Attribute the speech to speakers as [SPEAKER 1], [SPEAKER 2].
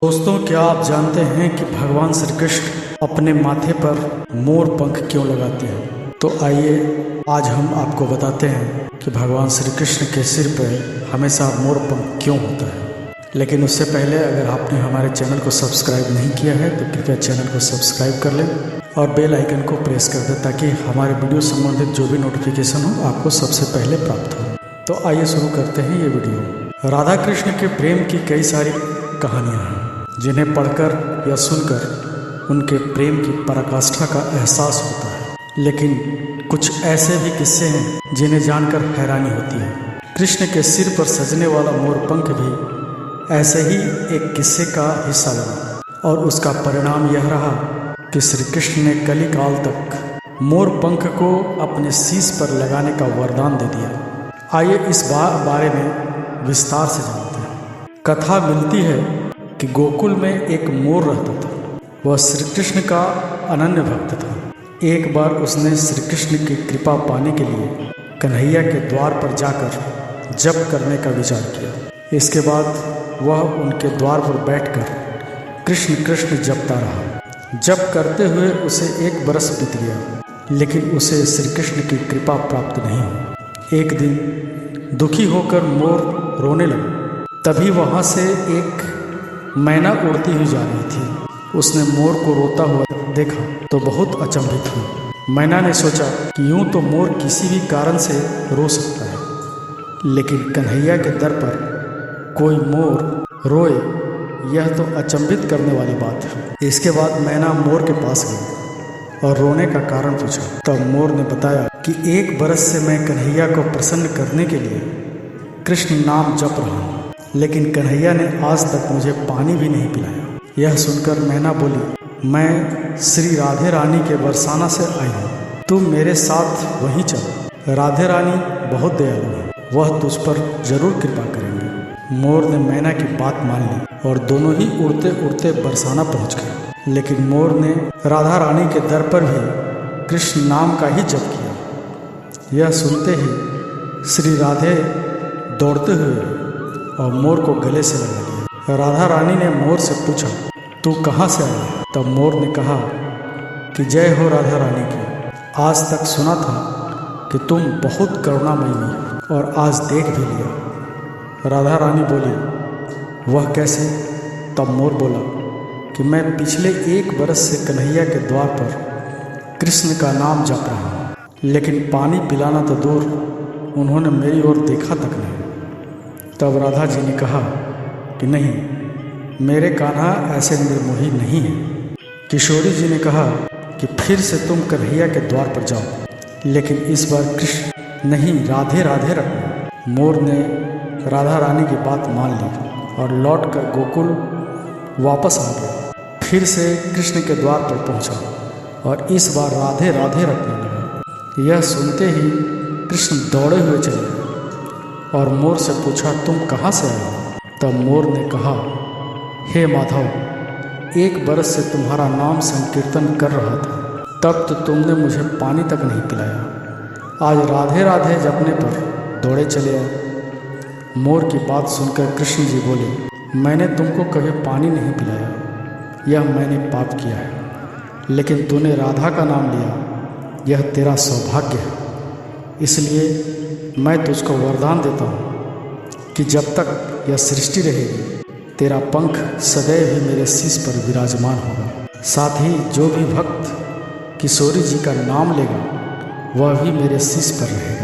[SPEAKER 1] दोस्तों, क्या आप जानते हैं कि भगवान श्री कृष्ण अपने माथे पर मोर पंख क्यों लगाते हैं? तो आइए आज हम आपको बताते हैं कि भगवान श्री कृष्ण के सिर पर हमेशा मोर पंख क्यों होता है। लेकिन उससे पहले अगर आपने हमारे चैनल को सब्सक्राइब नहीं किया है तो कृपया चैनल को सब्सक्राइब कर लें और बेल आइकन को प्रेस कर दें ताकि हमारे वीडियो संबंधित जो भी नोटिफिकेशन हो आपको सबसे पहले प्राप्त हो। तो आइए शुरू करते हैं ये वीडियो। राधा कृष्ण के प्रेम की कई सारी कहानियाँ हैं जिन्हें पढ़कर या सुनकर उनके प्रेम की पराकाष्ठा का एहसास होता है। लेकिन कुछ ऐसे भी किस्से हैं जिन्हें जानकर हैरानी होती है। कृष्ण के सिर पर सजने वाला मोरपंख भी ऐसे ही एक किस्से का हिस्सा बना और उसका परिणाम यह रहा कि श्री कृष्ण ने कलिकाल तक मोरपंख को अपने शीश पर लगाने का वरदान दे दिया। आइए इस बारे में विस्तार से जानते हैं। कथा मिलती है कि गोकुल में एक मोर रहता था। वह श्री कृष्ण का अनन्य भक्त था। एक बार उसने श्री कृष्ण की कृपा पाने के लिए कन्हैया के द्वार पर जाकर जप करने का विचार किया। इसके बाद वह उनके द्वार पर बैठकर कृष्ण कृष्ण जपता रहा। जप करते हुए उसे 1 बरस बीत गया, लेकिन उसे श्री कृष्ण की कृपा प्राप्त नहीं हुई। एक दिन दुखी होकर मोर रोने लगा। तभी वहाँ से एक मैना उड़ती हुई जा रही थी। उसने मोर को रोता हुआ देखा तो बहुत अचंभित हुई। मैना ने सोचा कि यूं तो मोर किसी भी कारण से रो सकता है, लेकिन कन्हैया के दर पर कोई मोर रोए, यह तो अचंभित करने वाली बात है। इसके बाद मैना मोर के पास गई और रोने का कारण पूछा। तब मोर ने बताया कि 1 बरस से मैं कन्हैया को प्रसन्न करने के लिए कृष्ण नाम जप रहा हूँ, लेकिन कन्हैया ने आज तक मुझे पानी भी नहीं पिलाया। यह सुनकर मैना बोली, मैं श्री राधे रानी के बरसाना से आई हूँ, तुम मेरे साथ वहीं चलो। राधे रानी बहुत दयालु है, वह तुझ पर जरूर कृपा करेंगे। मोर ने मैना की बात मान ली और दोनों ही उड़ते उड़ते बरसाना पहुँच गए। लेकिन मोर ने राधा रानी के दर पर भी कृष्ण नाम का ही जप किया। यह सुनते ही श्री राधे दौड़ते हुए और मोर को गले से लगा लिया। राधा रानी ने मोर से पूछा, तू कहाँ से आया? तब मोर ने कहा कि जय हो राधा रानी की, आज तक सुना था कि तुम बहुत करुणामयी हो और आज देख भी लिया। राधा रानी बोली, वह कैसे? तब मोर बोला कि मैं पिछले 1 बरस से कन्हैया के द्वार पर कृष्ण का नाम जप रहा हूँ, लेकिन पानी पिलाना तो दूर, उन्होंने मेरी ओर देखा तक नहीं। तब राधा जी ने कहा कि नहीं, मेरे कान्हा ऐसे निर्मोही नहीं है। किशोरी जी ने कहा कि फिर से तुम कन्हैया के द्वार पर जाओ, लेकिन इस बार कृष्ण नहीं, राधे राधे रखना। मोर ने राधा रानी की बात मान ली और लौटकर गोकुल वापस आ गया। फिर से कृष्ण के द्वार पर पहुंचा और इस बार राधे राधे रखने लगा। यह सुनते ही कृष्ण दौड़े हुए चले और मोर से पूछा, तुम कहाँ से आए हो? तब मोर ने कहा, हे माधव, 1 बरस से तुम्हारा नाम संकीर्तन कर रहा था, तब तो तुमने मुझे पानी तक नहीं पिलाया। आज राधे राधे जपने पर दौड़े चले आए। मोर की बात सुनकर कृष्ण जी बोले, मैंने तुमको कभी पानी नहीं पिलाया, यह मैंने पाप किया है, लेकिन तूने राधा का नाम लिया, यह तेरा सौभाग्य है। इसलिए मैं तुझको वरदान देता हूँ कि जब तक यह सृष्टि रहेगी, तेरा पंख सदैव ही मेरे शीश पर विराजमान होगा। साथ ही जो भी भक्त किशोरी जी का नाम लेगा, वह भी मेरे शीश पर रहेगा।